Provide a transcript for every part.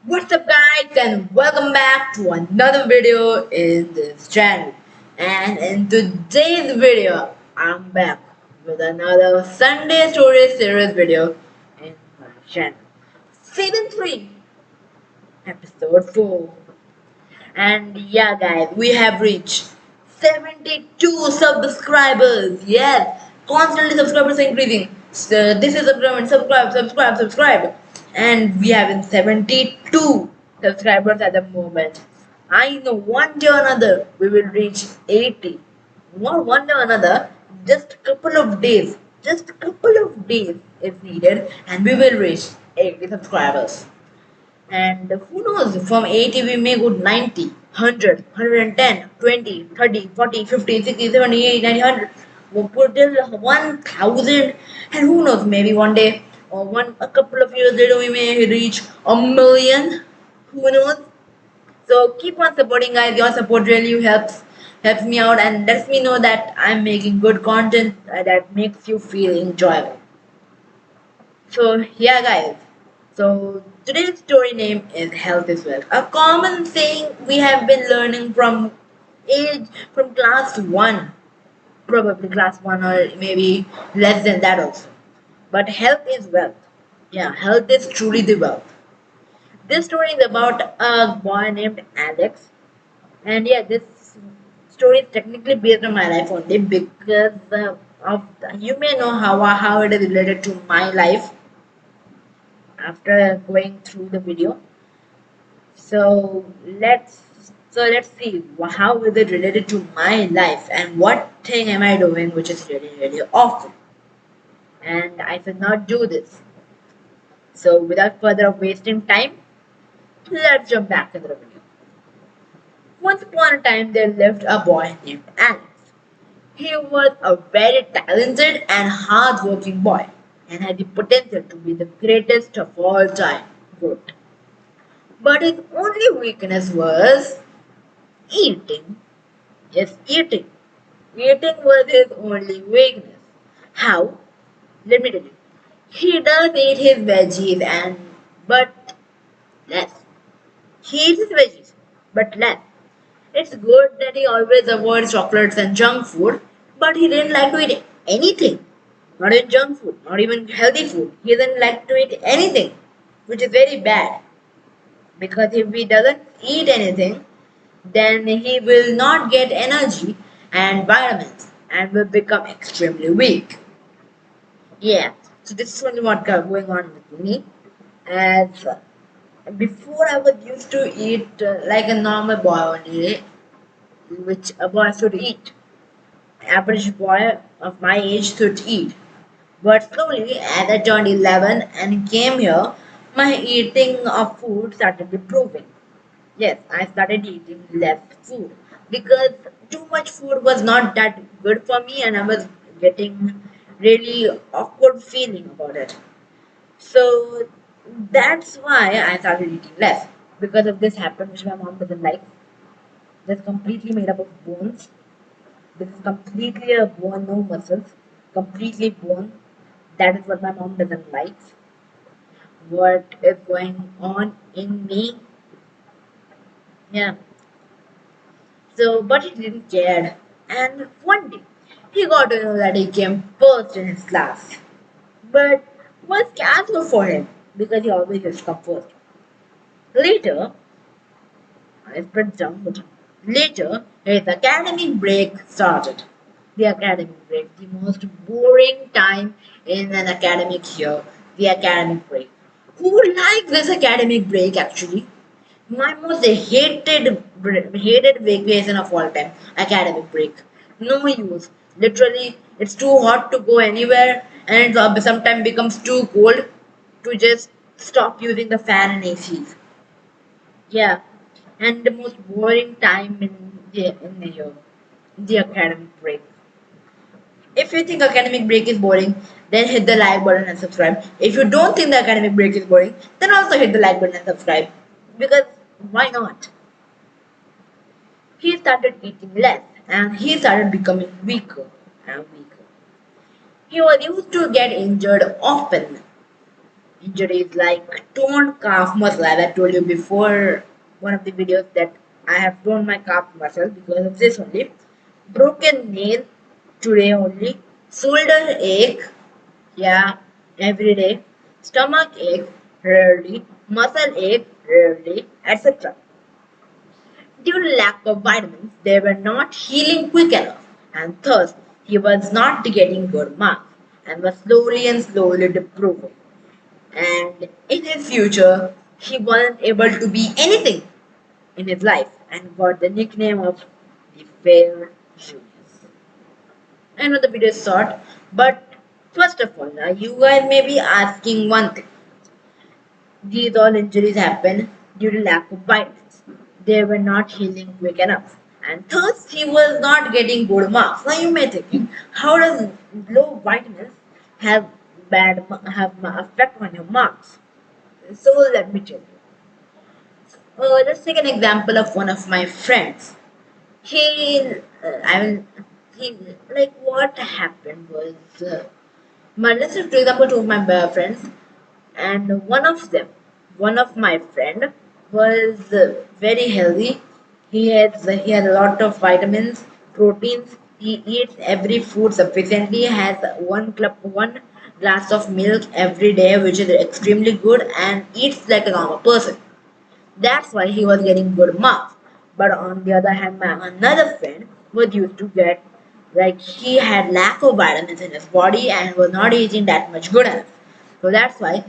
What's up guys and welcome back to another video in this channel. And in today's video I'm back with another Sunday Story series video in my channel. Season 3 episode 4. And yeah guys, we have reached 72 subscribers. Yes, constantly subscribers are increasing. So this is subscribe. And we have 72 subscribers at the moment. I know one day or another we will reach 80. Not one day or another, just a couple of days. Just a couple of days is needed and we will reach 80 subscribers. And who knows, from 80 we may go 90, 100, 110, 20, 30, 40, 50, 60, 70, 80, 90, 100. We'll put till 1000. And who knows, maybe one day or a couple of years later we may reach a million. Who knows? So keep on supporting guys. Your support really helps me out and lets me know that I'm making good content that makes you feel enjoyable. So yeah guys, so today's story name is health is wealth. A common saying we have been learning from class 1, probably class 1 or maybe less than that also. But health is wealth. Yeah, health is truly the wealth. This story is about a boy named Alex. And yeah, this story is technically based on my life only because you may know how it is related to my life after going through the video. So let's see how is it related to my life and what thing am I doing which is really awful. And I should not do this. So without further wasting time, let's jump back into the video. Once upon a time there lived a boy named Alex. He was a very talented and hard-working boy and had the potential to be the greatest of all time. Good. But his only weakness was eating. Yes, eating. Eating was his only weakness. How? Let me tell you. He does eat his veggies but less. He eats his veggies, but less. It's good that he always avoids chocolates and junk food, but he didn't like to eat anything. Not even junk food, not even healthy food. He doesn't like to eat anything, which is very bad. Because if he doesn't eat anything, then he will not get energy and vitamins and will become extremely weak. Yeah, so this is only what going on with me. As before, I was used to eat like a normal boy only, which a boy should eat. Average boy of my age should eat. But slowly, as I turned 11 and came here, my eating of food started improving. Yes, I started eating less food because too much food was not that good for me and I was getting really awkward feeling about it. So that's why I started eating less because of this habit which my mom doesn't like. That's completely made up of bones. This is completely a bone, no muscles, completely bone. That is what my mom doesn't like. What is going on in me? Yeah. So, but he didn't care. And one day, he got to know that he came first in his class. But was casual for him because he always used to come first. Later, I spread down. Later, his academic break started. The academic break, the most boring time in an academic year, the academic break. Who likes this academic break actually? My most hated vacation of all time, academic break. No use. Literally, it's too hot to go anywhere, and it sometimes becomes too cold to just stop using the fan and ACs. Yeah, and the most boring time in the year, the academic break. If you think academic break is boring, then hit the like button and subscribe. If you don't think the academic break is boring, then also hit the like button and subscribe. Because why not? He started eating less and he started becoming weaker and weaker. He was used to get injured often. injuries like torn calf muscle, as I told you before one of the videos that I have torn my calf muscle because of this only. Broken nail today only. Shoulder ache, yeah, every day. Stomach ache, rarely. Muscle ache, rarely, etc. Due to lack of vitamins, they were not healing quick enough, and thus he was not getting good marks and was slowly and slowly improving. And in his future, he wasn't able to be anything in his life and got the nickname of the Fair Genius. I know the video is short, but first of all, now you guys may be asking one thing. These all injuries happen due to lack of vitamins. They were not healing quick enough. And thus he was not getting good marks. Now you may thinking, how does low vitamins have effect on your marks? So let me tell you. Let's take an example of one of my friends. He, I will, he, like what happened was, let's take for example two of my friends, and one of my friend was very healthy. He had a lot of vitamins, proteins. He eats every food sufficiently. Has one glass of milk every day, which is extremely good, and eats like a normal person. That's why he was getting good marks. But on the other hand, my another friend was used to get like he had lack of vitamins in his body and was not eating that much good enough. So that's why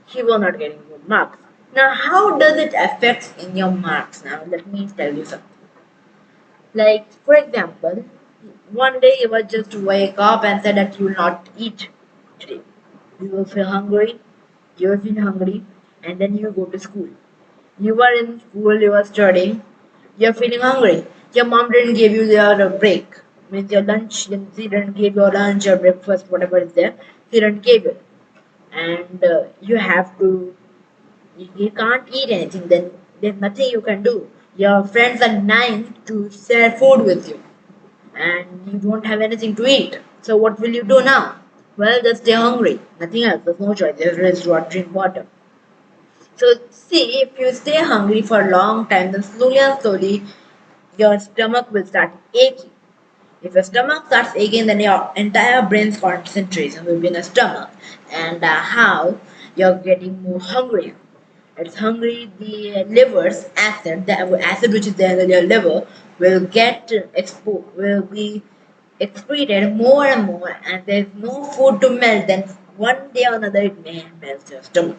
he was not getting good marks. Now, how does it affect in your marks? Now, let me tell you something. Like, for example, one day you will just wake up and say that you will not eat today. You will feel hungry, you will feel hungry, and then you go to school. You are in school, you are studying, you're feeling hungry. Your mom didn't give you your break. Means your lunch, she didn't give your lunch or breakfast, whatever is there, she didn't give it. And you have to, you can't eat anything, then there's nothing you can do. Your friends are dying to share food with you, and you don't have anything to eat. So what will you do now? Well, just stay hungry. Nothing else. There's no choice. There is what drink water. So see, if you stay hungry for a long time, then slowly and slowly your stomach will start aching. If your stomach starts aching, then your entire brain's concentration will be in the stomach, and how you're getting more hungry. It's hungry. The liver's acid, the acid which is there in your liver, will get will be excreted more and more, and there's no food to melt. Then one day or another, it may melt your stomach,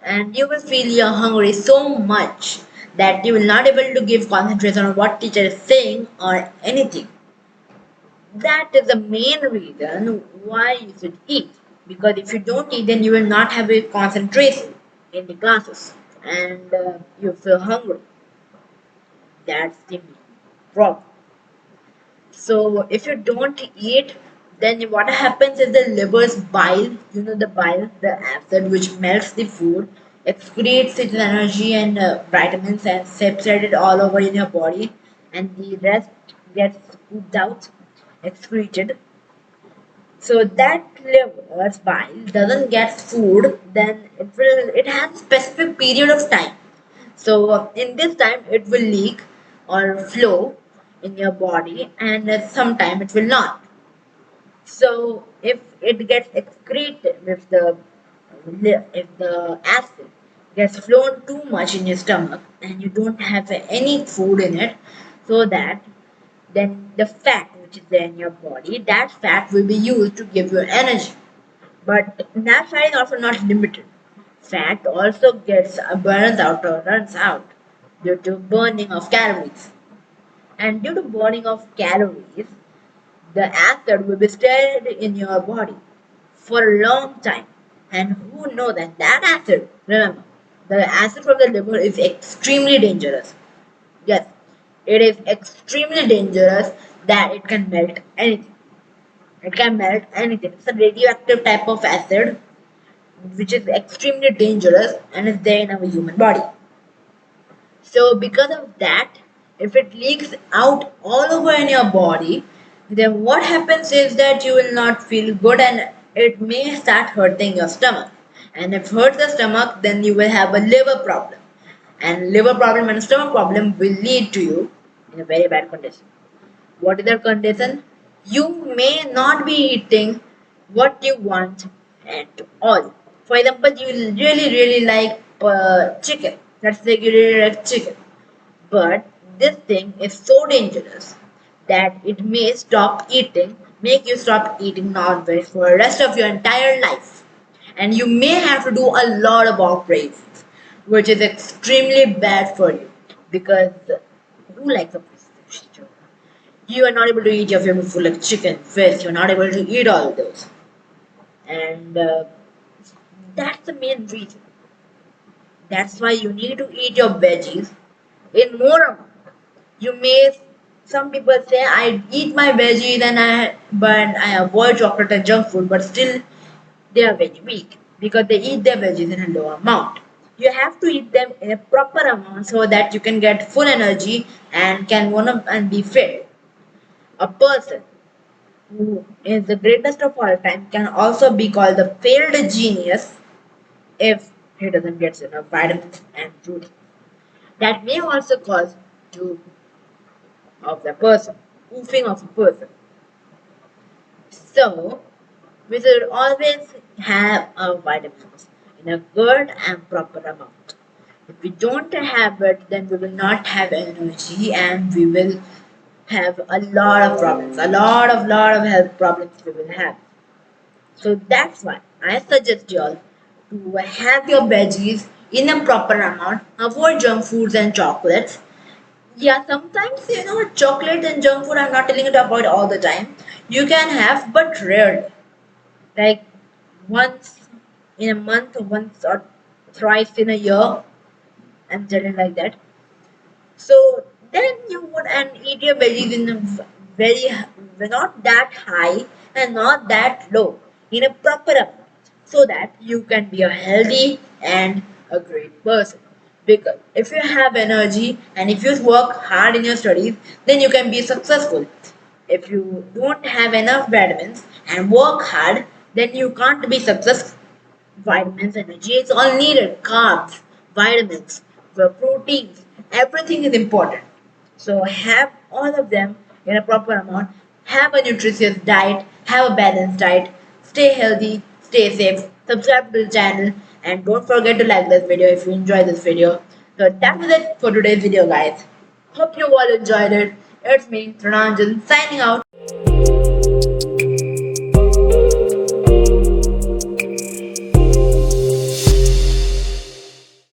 and you will feel you're hungry so much that you will not able to give concentration on what teacher is saying or anything. That is the main reason why you should eat, because if you don't eat then you will not have a concentration in the classes, and you feel hungry. That's the problem. So if you don't eat, then what happens is the liver's bile, you know, the bile, the acid which melts the food, excretes its energy and vitamins and separates it all over in your body, and the rest gets pooped out, excreted. So that liver's bile doesn't get food, then it has a specific period of time. So in this time it will leak or flow in your body, and sometime it will not. So if it gets excreted, if the acid gets flown too much in your stomach and you don't have any food in it, so that then the fat which is there in your body, that fat will be used to give you energy. But that fat is also not limited. Fat also gets burns out or runs out due to burning of calories. And due to burning of calories, the acid will be stored in your body for a long time. And who know that that acid, remember, the acid from the liver is extremely dangerous. Yes, it is extremely dangerous that it can melt anything. It can melt anything. It's a radioactive type of acid which is extremely dangerous and is there in our human body. So because of that, if it leaks out all over in your body, then what happens is that you will not feel good and it may start hurting your stomach. And if hurt the stomach, then you will have a liver problem. And liver problem and stomach problem will lead to you in a very bad condition. What is the condition? You may not be eating what you want at all. For example, you really like chicken. Let's say you really like chicken. But this thing is so dangerous that it may make you stop eating non-veg for the rest of your entire life. And you may have to do a lot of operations, which is extremely bad for you because who likes a prescription? You are not able to eat your favorite food like chicken, fish. You're not able to eat all of those, and that's the main reason. That's why you need to eat your veggies in more amount. You may some people say I eat my veggies but I avoid chocolate and junk food, but still they are very weak because they eat their veggies in a low amount. You have to eat them in a proper amount so that you can get full energy and can wanna and be fit. A person who is the greatest of all time can also be called the failed genius if he doesn't get enough vitamins and protein. That may also cause to of the person, oofing of a person. So we should always have our vitamins in a good and proper amount. If we don't have it, then we will not have energy and we will have a lot of problems, a lot of health problems we will have. So that's why I suggest you all to have your veggies in a proper amount, avoid junk foods and chocolates. Yeah, sometimes chocolate and junk food I'm not telling you to avoid all the time. You can have but rarely. Like once in a month, once or thrice in a year, and something like that. So then you would and eat your veggies in a very not that high and not that low in a proper amount so that you can be a healthy and a great person. Because if you have energy and if you work hard in your studies, then you can be successful. If you don't have enough vitamins and work hard, then you can't be successful. Vitamins, energy, it's all needed. Carbs, vitamins, the proteins, everything is important. So have all of them in a proper amount. Have a nutritious diet, have a balanced diet, stay healthy, stay safe, subscribe to the channel, and don't forget to like this video if you enjoyed this video. So that was it for today's video, guys. Hope you all enjoyed it. It's me, Ranjan, signing out.